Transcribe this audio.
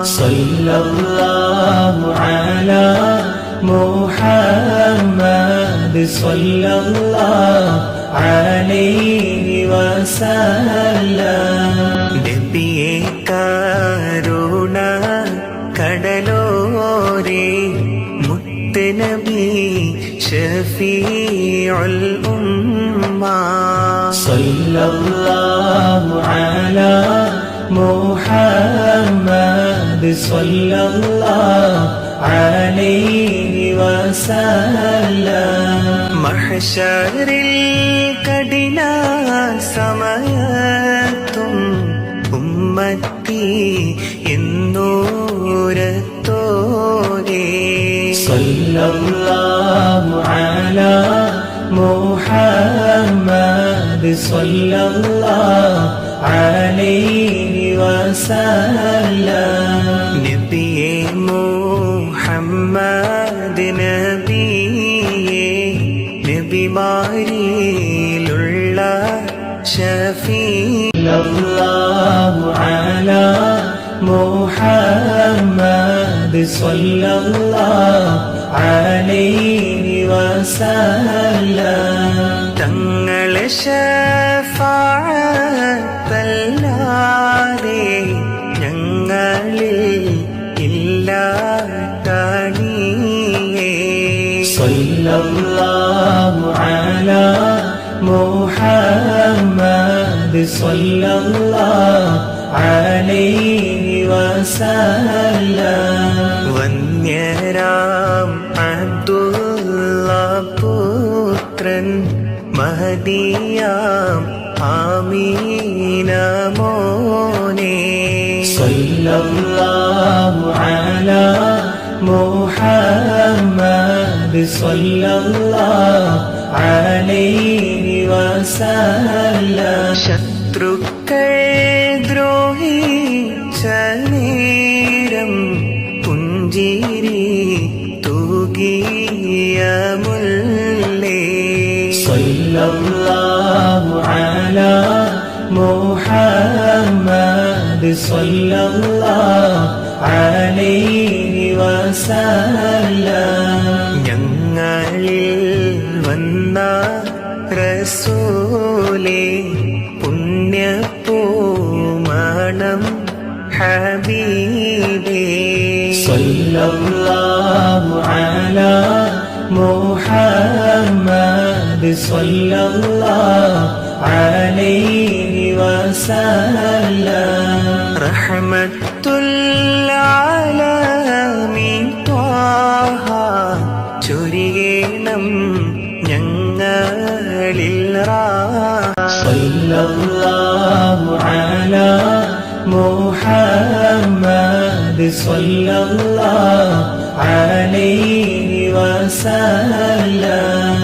സല്ലല്ലാഹു അലാ മുഹമ്മദ് സല്ലല്ലാഹു അലൈഹി വസല്ലം. നബിയേ കരുണ കടലോരേ മുത്ത് നബി ഷഫീഉൽ ഉമ്മ. സല്ലല്ലാഹു അലാ മുഹമ്മദ് സല്ലല്ലാഹു അലൈഹി വസല്ലം. മഹ്ശറിൽ കഠിന സമയത്തും ഉമ്മത്തി എന്നൂരത്തോരേ. സല്ലല്ലാഹു അലാ മുഹമ്മദ് സല്ലല്ലാഹു അലൈഹി വസല്ലം. നബിയേ മുഹമ്മദ് നബിയേ നബിമാരിലുള്ള ഷഫീ. സല്ലല്ലാഹു അലാ മുഹമ്മദ് സല്ലല്ലാഹു അലൈഹി വസല്ലം. തങ്ങളെ ശഫാഅത്തല്ലാതെ ഞങ്ങളിൽ ഇല്ലാത്തണിയേ. സല്ലല്ലാഹു അലാ മുഹമ്മദ് സല്ലല്ലാഹു അലൈഹി വസല്ലം. വന്യരാം അബ്ദുള്ള പുത്രൻ മഹദിയാം ആമീന മോനെ. സല്ലല്ലാഹു അലാ മുഹമ്മദ് സല്ലല്ലാഹു അലൈഹി വസല്ലം. ശത്രുക്കൾ ദ്രോഹിച്ച നേരം പുഞ്ചിരി തൂകിയ മുല്ലേ. സല്ലല്ലാഹു അലാ മുഹമ്മദ് സല്ലല്ലാഹു അലൈഹി വസല്ലം. ഞങ്ങളിൽ വന്ന റസൂലേ പുണ്യപൂമണം ഹബീബേ. സല്ലല്ലാഹു അലാ മുഹമ്മദ് സല്ലല്ലാഹു അലൈഹി വസല്ലം. റഹ്മത്തുൽ ആലമീൻ ത്വാഹ ചൊരിയണം ഞങ്ങളിൽ സല്ലല്ലാഹു അലാ മുഹമ്മദ് സല്ലല്ലാഹു അലൈഹി വസല്ലം.